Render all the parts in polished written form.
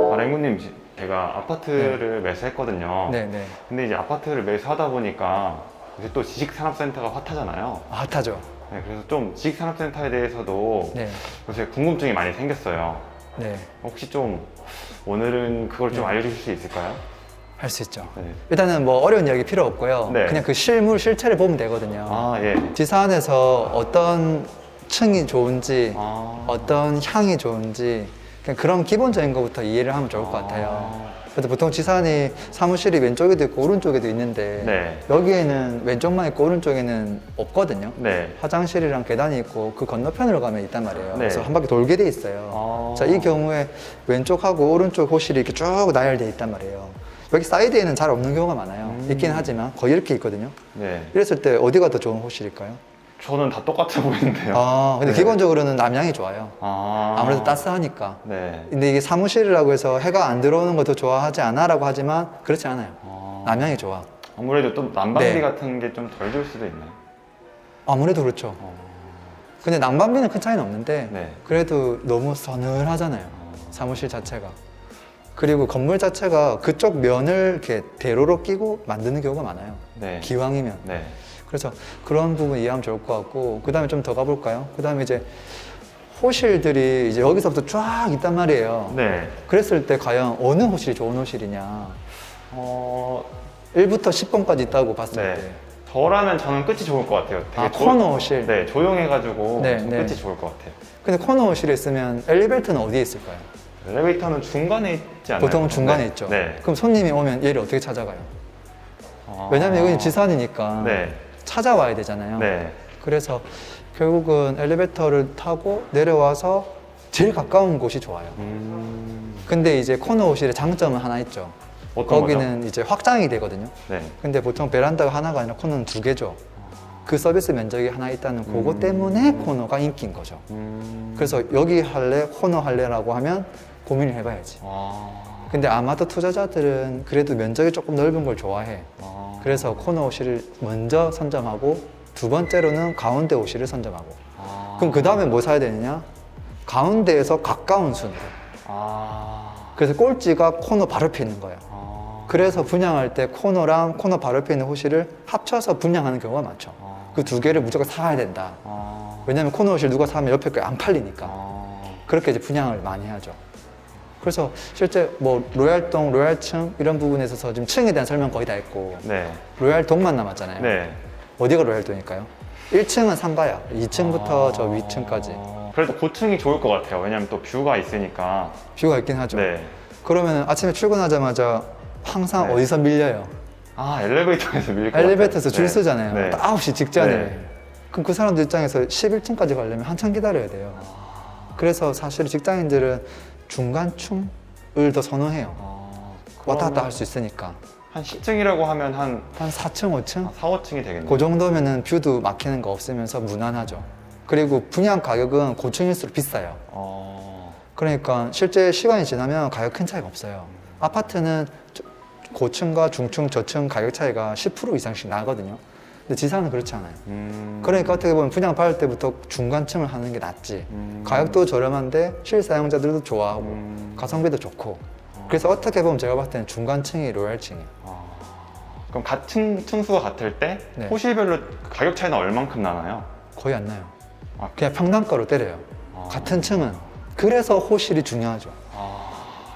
랭구님, 제가 아파트를 매수했거든요. 네네. 근데 이제 아파트를 매수하다 보니까 이제 또 지식산업센터가 핫하잖아요. 핫하죠. 네, 그래서 좀 지식산업센터에 대해서도 네. 요새 궁금증이 많이 생겼어요. 네. 혹시 좀 오늘은 그걸 좀 네. 알려주실 수 있을까요? 할 수 있죠. 네. 일단은 뭐 어려운 이야기 필요 없고요. 네. 그냥 그 실체를 보면 되거든요. 아, 예. 지사안에서 어떤 층이 좋은지, 아. 어떤 향이 좋은지, 그냥 그런 기본적인 것부터 이해를 하면 좋을 것 같아요. 그래서 보통 지사안이 사무실이 왼쪽에도 있고 오른쪽에도 있는데 네. 여기에는 왼쪽만 있고 오른쪽에는 없거든요. 네. 화장실이랑 계단이 있고 그 건너편으로 가면 있단 말이에요. 네. 그래서 한 바퀴 돌게 돼 있어요. 자, 이 경우에 왼쪽하고 오른쪽 호실이 이렇게 쭉 나열돼 있단 말이에요. 여기 사이드에는 잘 없는 경우가 많아요. 있긴 하지만 거의 이렇게 있거든요. 네. 이랬을 때 어디가 더 좋은 호실일까요? 저는 다 똑같아 보이는데요. 근데 네. 기본적으로는 남향이 좋아요. 아. 아무래도 따스하니까. 네. 근데 이게 사무실이라고 해서 해가 안 들어오는 것도 좋아하지 않아 라고 하지만 그렇지 않아요. 남향이 좋아. 아무래도 또 난방비 네. 같은 게 좀 덜 들 수도 있나요? 아무래도 그렇죠. 근데 난방비는 큰 차이는 없는데 네. 그래도 너무 서늘하잖아요. 사무실 자체가. 그리고 건물 자체가 그쪽 면을 이렇게 대로로 끼고 만드는 경우가 많아요. 네. 기왕이면. 네. 그래서 그런 부분 이해하면 좋을 것 같고, 그 다음에 좀 더 가볼까요? 그 다음에 이제 호실들이 이제 여기서부터 쫙 있단 말이에요. 네. 그랬을 때 과연 어느 호실이 좋은 호실이냐? 어, 1부터 10번까지 있다고 봤을 네. 때. 저라면 저는 끝이 좋을 것 같아요. 되게 코너 호실. 네, 조용해가지고 네, 좀 네. 끝이 좋을 것 같아요. 근데 코너 호실에 있으면 엘리베이터는 어디에 있을까요? 엘리베이터는 중간에 있지 않나요? 보통은 중간에 네. 있죠. 네. 그럼 손님이 오면 얘를 어떻게 찾아가요? 아. 왜냐면 여기는 지산이니까 네. 찾아와야 되잖아요. 네. 그래서 결국은 엘리베이터를 타고 내려와서 제일 가까운 곳이 좋아요. 근데 이제 코너 호실의 장점은 하나 있죠. 어떤 거기는 이제 확장이 되거든요. 네. 근데 보통 베란다가 하나가 아니라 코너는 두 개죠. 그 서비스 면적이 하나 있다는 그거 때문에 코너가 인기인 거죠. 그래서 여기 할래, 코너 할래라고 하면 고민을 해봐야지. 아. 근데 아마도 투자자들은 그래도 면적이 조금 넓은 걸 좋아해. 아. 그래서 코너 호실을 먼저 선점하고 두 번째로는 가운데 호실을 선점하고. 아. 그럼 그 다음에 뭐 사야 되느냐? 가운데에서 가까운 순으로. 아. 그래서 꼴찌가 코너 바로 옆에 있는 거예요. 아. 그래서 분양할 때 코너랑 코너 바로 옆에 있는 호실을 합쳐서 분양하는 경우가 많죠. 그 두 개를 무조건 사야 된다. 아. 왜냐면 코너 호실 누가 사면 옆에 거 안 팔리니까. 아. 그렇게 이제 분양을 많이 하죠. 그래서 실제 뭐 로얄동, 로얄층 이런 부분에 있어서 지금 층에 대한 설명 거의 다 했고 네. 로얄동만 남았잖아요. 네. 어디가 로얄동일까요? 1층은 상가야. 2층부터 저 위층까지. 그래도 고층이 좋을 것 같아요. 왜냐면 또 뷰가 있으니까. 뷰가 있긴 하죠. 네. 그러면 아침에 출근하자마자 항상 네. 어디서 밀려요? 아, 엘리베이터에서 밀릴 것 엘리베이터에서 같아요. 줄 네. 쓰잖아요. 네. 딱 9시 직전에. 네. 그럼 그 사람들 입장에서 11층까지 가려면 한참 기다려야 돼요. 그래서 사실 직장인들은 중간층을 더 선호해요. 왔다 갔다 할 수 있으니까. 한 10층이라고 하면 한 한 4층, 5층? 4, 5층이 되겠네요. 그 정도면은 뷰도 막히는 거 없으면서 무난하죠. 그리고 분양 가격은 고층일수록 비싸요. 그러니까 실제 시간이 지나면 가격 큰 차이가 없어요. 아파트는 고층과 중층, 저층 가격 차이가 10% 이상씩 나거든요. 근데 지사는 그렇지 않아요. 그러니까 어떻게 보면 분양 받을 때부터 중간층을 하는 게 낫지. 가격도 저렴한데 실사용자들도 좋아하고 가성비도 좋고. 그래서 어떻게 보면 제가 봤을 때는 중간층이 로얄층이에요. 그럼 같은 층수가 같을 때 네. 호실별로 가격 차이는 얼만큼 나나요? 거의 안 나요. 아. 그냥 평단가로 때려요. 같은 층은. 그래서 호실이 중요하죠.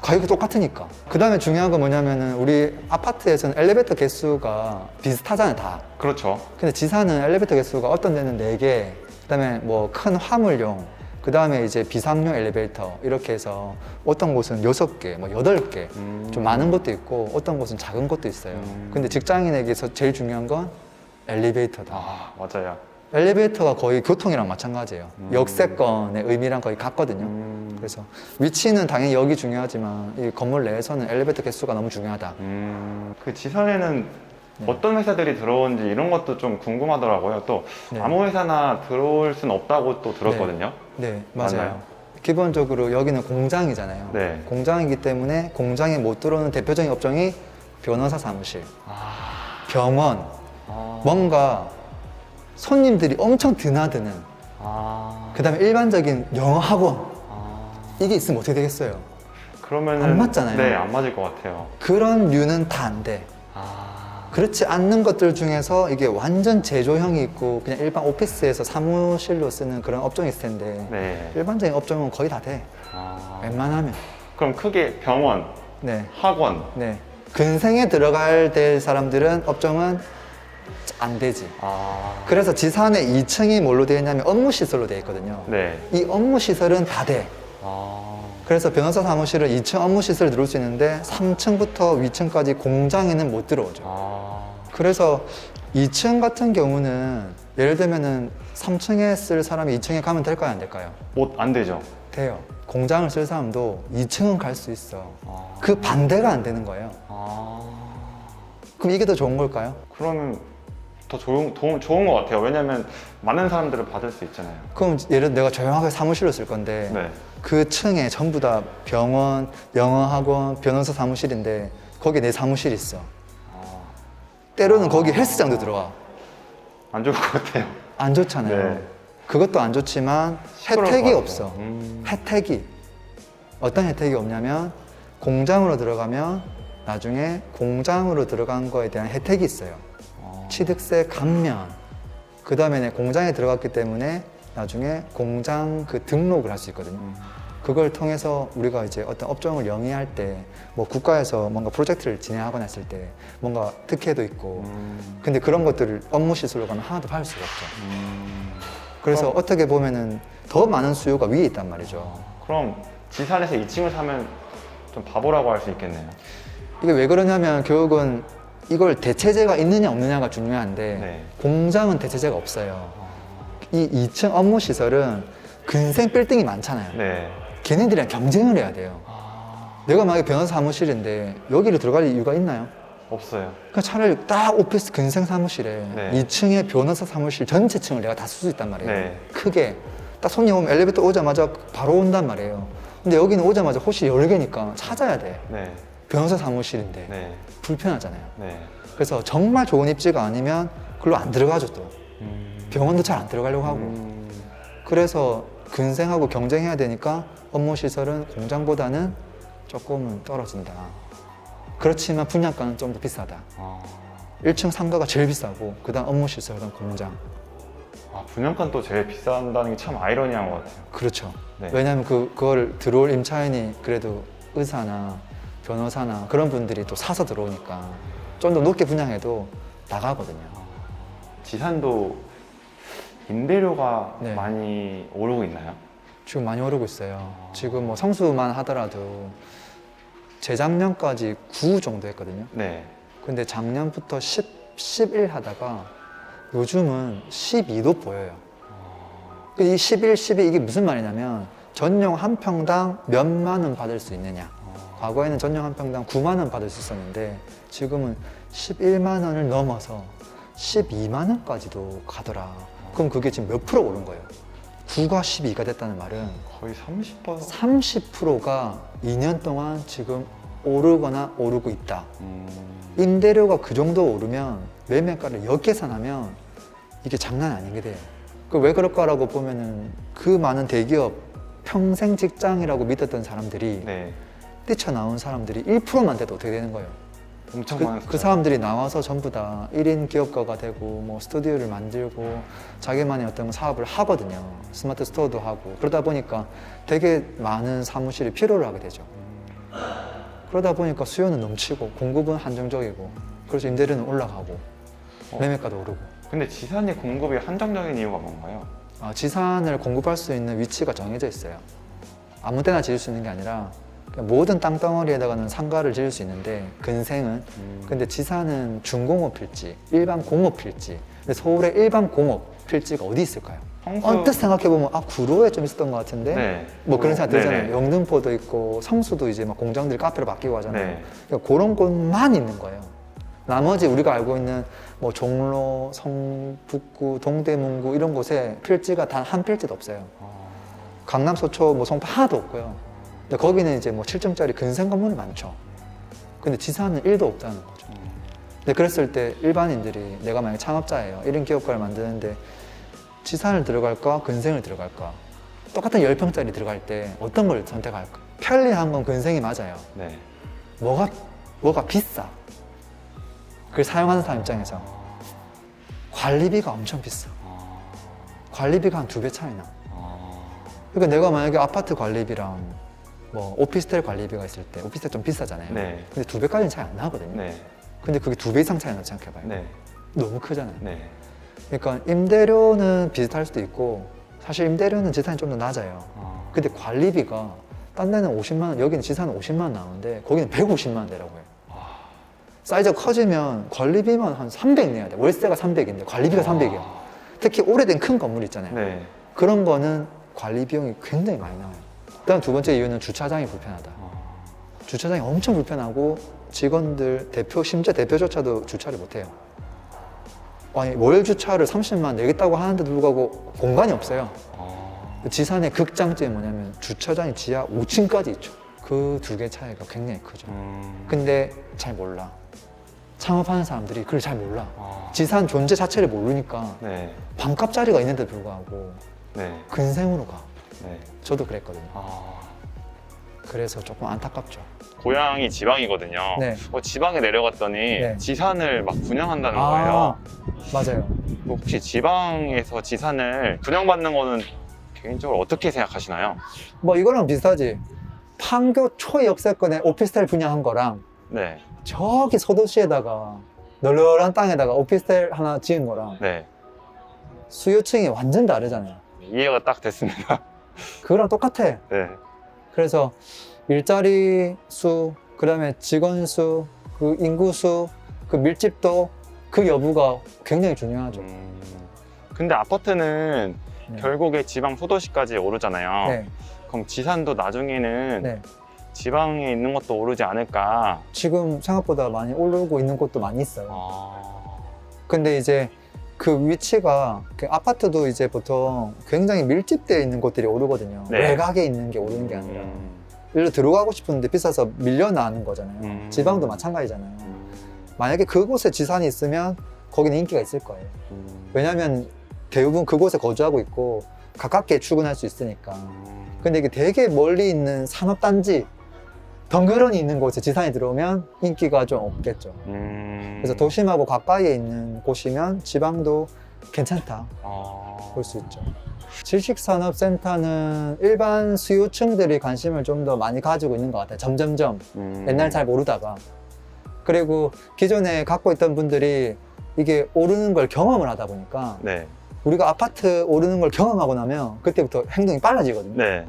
가격이 똑같으니까. 그 다음에 중요한 건 뭐냐면은 우리 아파트에서는 엘리베이터 개수가 비슷하잖아요, 다. 그렇죠. 근데 지사는 엘리베이터 개수가 어떤 데는 4개, 그 다음에 뭐 큰 화물용, 그 다음에 이제 비상용 엘리베이터 이렇게 해서 어떤 곳은 6개, 뭐 8개 좀 많은 것도 있고 어떤 곳은 작은 것도 있어요. 근데 직장인에게서 제일 중요한 건 엘리베이터다. 아, 맞아요. 엘리베이터가 거의 교통이랑 마찬가지예요. 역세권의 의미랑 거의 같거든요. 그래서 위치는 당연히 여기 중요하지만 이 건물 내에서는 엘리베이터 개수가 너무 중요하다. 그 지선에는 네. 어떤 회사들이 들어오는지 이런 것도 좀 궁금하더라고요. 또 네. 아무 회사나 들어올 순 없다고 또 들었거든요. 네, 맞아요. 맞나요? 기본적으로 여기는 공장이잖아요. 네. 공장이기 때문에 공장에 못 들어오는 대표적인 업종이 변호사 사무실, 병원, 뭔가 손님들이 엄청 드나드는 그 다음에 일반적인 영어 학원 이게 있으면 어떻게 되겠어요? 그러면은 안 맞잖아요. 네, 안 맞을 것 같아요. 그런 류는 다 안 돼. 그렇지 않는 것들 중에서 이게 완전 제조형이 있고 그냥 일반 오피스에서 사무실로 쓰는 그런 업종이 있을 텐데 네. 일반적인 업종은 거의 다 돼. 웬만하면. 그럼 크게 병원, 네. 학원. 네. 근생에 들어갈 될 사람들은 업종은 안 되지. 그래서 지산의 2층이 뭘로 되어 있냐면 업무시설로 되어 있거든요. 네. 이 업무시설은 다 돼. 그래서 변호사 사무실은 2층 업무시설에 들어올 수 있는데 3층부터 위층까지 공장에는 못 들어오죠. 그래서 2층 같은 경우는 예를 들면은 3층에 쓸 사람이 2층에 가면 될까요? 안 될까요? 안 되죠. 돼요. 공장을 쓸 사람도 2층은 갈 수 있어. 그 반대가 안 되는 거예요. 그럼 이게 더 좋은 걸까요? 그러면 더 좋은 것 같아요. 왜냐면 많은 사람들을 받을 수 있잖아요. 그럼 예를 들어 내가 조용하게 사무실로 쓸 건데 네. 그 층에 전부 다 병원, 영어학원, 변호사 사무실인데 거기에 내 사무실이 있어. 때로는 거기 헬스장도 들어와. 안 좋을 것 같아요. 안 좋잖아요. 네. 그것도 안 좋지만 시끄러울 혜택이 것 같아요. 없어. 혜택이. 어떤 혜택이 없냐면 공장으로 들어가면 나중에 공장으로 들어간 거에 대한 혜택이 있어요. 취득세 감면. 그 다음에 공장에 들어갔기 때문에 나중에 공장 그 등록을 할 수 있거든요. 그걸 통해서 우리가 이제 어떤 업종을 영위할 때 뭐 국가에서 뭔가 프로젝트를 진행하거나 했을 때 뭔가 특혜도 있고 근데 그런 것들을 업무 시설로 가면 하나도 받을 수가 없죠. 그래서 어떻게 보면은 더 많은 수요가 위에 있단 말이죠. 그럼 지산에서 2층을 사면 좀 바보라고 할 수 있겠네요. 이게 왜 그러냐면 교육은 이걸 대체제가 있느냐 없느냐가 중요한데 네. 공장은 대체제가 없어요. 이 2층 업무 시설은 근생 빌딩이 많잖아요. 네. 걔네들이랑 경쟁을 해야 돼요. 내가 만약에 변호사 사무실인데 여기를 들어갈 이유가 있나요? 없어요. 그러니까 차라리 딱 오피스 근생 사무실에 네. 2층에 변호사 사무실 전체 층을 내가 다 쓸 수 있단 말이에요. 네. 크게. 딱 손님 오면 엘리베이터 오자마자 바로 온단 말이에요. 근데 여기는 오자마자 호실 10개니까 찾아야 돼. 네. 변호사 사무실인데 네. 불편하잖아요. 네. 그래서 정말 좋은 입지가 아니면 글로 안 들어가죠 또. 병원도 잘 안 들어가려고 하고. 그래서 근생하고 경쟁해야 되니까 업무 시설은 공장보다는 조금은 떨어진다. 그렇지만 분양가는 좀 더 비싸다. 1층 상가가 제일 비싸고 그 다음 업무 시설은 공장. 분양가는 또 제일 비싼다는 게 참 아이러니한 것 같아요. 그렇죠. 네. 왜냐하면 그걸 들어올 임차인이 그래도 의사나 변호사나 그런 분들이 또 사서 들어오니까 좀 더 높게 분양해도 나가거든요. 지산도 임대료가 네. 많이 오르고 있나요? 지금 많이 오르고 있어요. 지금 뭐 성수만 하더라도 재작년까지 9 정도 했거든요. 네. 근데 작년부터 11 하다가 요즘은 12도 보여요. 이 11, 12 이게 무슨 말이냐면 전용 한 평당 몇만 원 받을 수 있느냐. 과거에는 전용 한 평당 9만 원 받을 수 있었는데 지금은 11만 원을 넘어서 12만 원까지도 가더라. 그럼 그게 지금 몇 프로 오른 거예요? 9가 12가 됐다는 말은 거의 30%. 30%가 2년 동안 지금 오르거나 오르고 있다. 임대료가 그 정도 오르면 매매가를 역계산하면 이게 장난 아닌 게 돼요. 왜 그럴까라고 보면은 그 많은 대기업 평생 직장이라고 믿었던 사람들이 네. 뛰쳐나온 사람들이 1%만 돼도 어떻게 되는 거예요? 엄청 많은 그 사람들이 나와서 전부 다 1인 기업가가 되고 뭐 스튜디오를 만들고 자기만의 어떤 사업을 하거든요. 스마트 스토어도 하고 그러다 보니까 되게 많은 사무실이 필요를 하게 되죠. 그러다 보니까 수요는 넘치고 공급은 한정적이고 그래서 임대료는 올라가고 매매가도 오르고. 근데 지산이 공급이 한정적인 이유가 뭔가요? 지산을 공급할 수 있는 위치가 정해져 있어요. 아무 때나 지을 수 있는 게 아니라 모든 땅덩어리에다가는 상가를 지을 수 있는데 근생은 근데 지산은 중공업 필지, 일반 공업 필지. 근데 서울의 일반 공업 필지가 어디 있을까요? 언뜻 생각해보면 구로에 좀 있었던 것 같은데 네. 뭐 그런 생각 들잖아요. 네네. 영등포도 있고 성수도 이제 막 공장들이 카페로 바뀌고 하잖아요. 네. 그러니까 그런 곳만 있는 거예요. 나머지 우리가 알고 있는 뭐 종로, 성북구, 동대문구 이런 곳에 필지가 단 한 필지도 없어요. 강남, 서초, 뭐 송파 하나도 없고요. 근데 거기는 이제 뭐 7층짜리 근생 건물이 많죠. 근데 지산은 1도 없다는 거죠. 근데 그랬을 때 일반인들이 내가 만약에 창업자예요. 1인 기업가를 만드는데 지산을 들어갈까? 근생을 들어갈까? 똑같은 10평짜리 들어갈 때 어떤 걸 선택할까? 편리한 건 근생이 맞아요. 네. 뭐가 비싸. 그걸 사용하는 사람 입장에서. 관리비가 엄청 비싸. 관리비가 한 2배 차이 나. 그러니까 내가 만약에 아파트 관리비랑 뭐 오피스텔 관리비가 있을 때 오피스텔 좀 비싸잖아요. 네. 근데 2배까지는 차이 안 나거든요. 네. 근데 그게 2배 이상 차이 나지 생각해봐요. 네. 너무 크잖아요. 네. 그러니까 임대료는 비슷할 수도 있고 사실 임대료는 지산이 좀 더 낮아요. 근데 관리비가 딴 데는 50만 원, 여기는 지산은 50만 원 나오는데 거기는 150만 원 내라고 해요. 사이즈가 커지면 관리비만 한 300 내야 돼. 월세가 300인데 관리비가 300이야. 특히 오래된 큰 건물 있잖아요. 네. 그런 거는 관리 비용이 굉장히 많이 나와요. 그다음 두 번째 이유는 주차장이 불편하다. 주차장이 엄청 불편하고 직원들, 심지어 대표조차도 주차를 못 해요. 아니, 월 주차를 30만 내겠다고 하는데도 불구하고 공간이 없어요. 지산의 극장점이 뭐냐면 주차장이 지하 5층까지 있죠. 그 두 개 차이가 굉장히 크죠. 근데 잘 몰라. 창업하는 사람들이 그걸 잘 몰라. 지산 존재 자체를 모르니까 네. 반값짜리가 있는데 불구하고 네. 근생으로 가. 네. 저도 그랬거든요. 그래서 조금 안타깝죠. 고향이 지방이거든요. 네. 지방에 내려갔더니 네. 지산을 막 분양한다는 거예요. 맞아요. 혹시 지방에서 지산을 분양받는 거는 개인적으로 어떻게 생각하시나요? 뭐 이거랑 비슷하지. 판교 초역세권에 오피스텔 분양한 거랑 네. 저기 소도시에다가 널널한 땅에다가 오피스텔 하나 지은 거랑 네. 수요층이 완전 다르잖아요. 이해가 딱 됐습니다. 그거랑 똑같아. 네. 그래서 일자리 수, 그 다음에 직원 수, 그 인구 수, 그 밀집도, 그 여부가 굉장히 중요하죠. 근데 아파트는 네. 결국에 지방 소도시까지 오르잖아요. 네. 그럼 지산도 나중에는 네. 지방에 있는 것도 오르지 않을까? 지금 생각보다 많이 오르고 있는 곳도 많이 있어요. 아... 근데 이제 그 위치가 그 아파트도 이제 보통 굉장히 밀집되어 있는 곳들이 오르거든요. 네. 외곽에 있는 게 오르는 게 아니라 일로 들어가고 싶은데 비싸서 밀려나는 거잖아요. 지방도 마찬가지잖아요. 만약에 그곳에 지산이 있으면 거기는 인기가 있을 거예요. 왜냐하면 대부분 그곳에 거주하고 있고 가깝게 출근할 수 있으니까. 근데 이게 되게 멀리 있는 산업단지 덩그러니 있는 곳에 지산이 들어오면 인기가 좀 없겠죠. 그래서 도심하고 가까이에 있는 곳이면 지방도 괜찮다 볼 수 있죠. 질식산업센터는 일반 수요층들이 관심을 좀 더 많이 가지고 있는 것 같아요. 점점점 옛날 잘 모르다가. 그리고 기존에 갖고 있던 분들이 이게 오르는 걸 경험을 하다 보니까 네. 우리가 아파트 오르는 걸 경험하고 나면 그때부터 행동이 빨라지거든요. 네.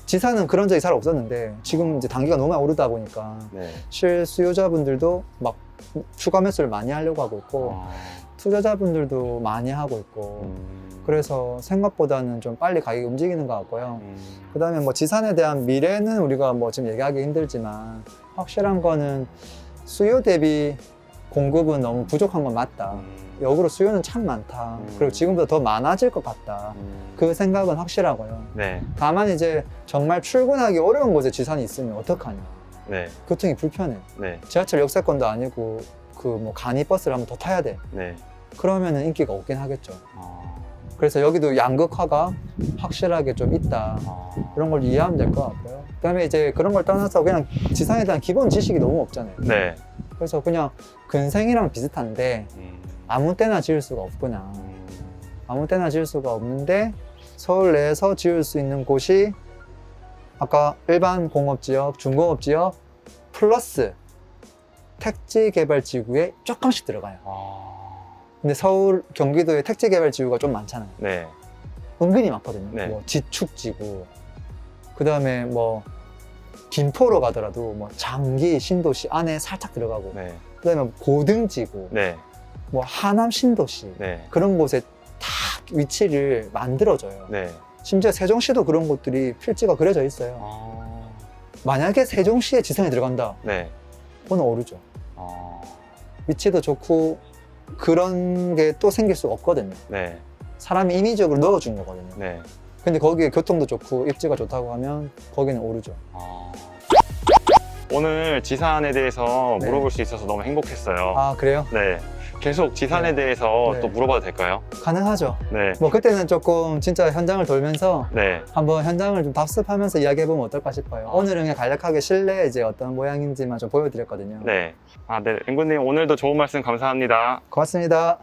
지사는 그런 적이 잘 없었는데 지금 이제 단기가 너무 많이 오르다 보니까 네. 실수요자분들도 막 추가 매수를 많이 하려고 하고 있고 투자자분들도 많이 하고 있고 그래서 생각보다는 좀 빨리 가격이 움직이는 것 같고요. 그 다음에 뭐 지산에 대한 미래는 우리가 뭐 지금 얘기하기 힘들지만 확실한 거는 수요 대비 공급은 너무 부족한 건 맞다. 역으로 수요는 참 많다. 그리고 지금보다 더 많아질 것 같다. 그 생각은 확실하고요. 네. 다만 이제 정말 출근하기 어려운 곳에 지산이 있으면 어떡하냐. 네. 교통이 불편해. 네. 지하철 역세권도 아니고 그 뭐 간이버스를 한번 더 타야 돼. 네. 그러면은 인기가 없긴 하겠죠. 그래서 여기도 양극화가 확실하게 좀 있다. 그런 걸 이해하면 될 것 같고요. 그 다음에 이제 그런 걸 떠나서 그냥 지산에 대한 기본 지식이 너무 없잖아요. 네. 그래서 그냥 근생이랑 비슷한데 아무 때나 지을 수가 없구나. 아무 때나 지을 수가 없는데 서울 내에서 지을 수 있는 곳이 아까 일반 공업지역, 중공업지역 플러스 택지개발지구에 조금씩 들어가요. 근데 서울, 경기도에 택지개발지구가 좀 많잖아요. 네. 은근히 많거든요. 네. 뭐 지축지구, 그 다음에 뭐 김포로 가더라도 뭐 장기 신도시 안에 살짝 들어가고, 네. 그 다음에 고등지구, 네. 뭐 하남 신도시 네. 그런 곳에 다 위치를 만들어줘요. 네. 심지어 세종시도 그런 곳들이 필지가 그려져 있어요. 만약에 세종시에 지산이 들어간다, 네. 그건 오르죠. 위치도 좋고 그런 게 또 생길 수가 없거든요. 네. 사람이 임의적으로 넣어준 거거든요. 네. 근데 거기에 교통도 좋고 입지가 좋다고 하면 거기는 오르죠. 오늘 지산에 대해서 네. 물어볼 수 있어서 너무 행복했어요. 아, 그래요? 네. 계속 지산에 네. 대해서 네. 또 물어봐도 될까요? 가능하죠. 네. 뭐 그때는 조금 진짜 현장을 돌면서 네. 한번 현장을 좀 답습하면서 이야기해보면 어떨까 싶어요. 오늘은 그냥 간략하게 실내 이제 어떤 모양인지만 좀 보여드렸거든요. 네. 아, 네. 앵구님 오늘도 좋은 말씀 감사합니다. 고맙습니다.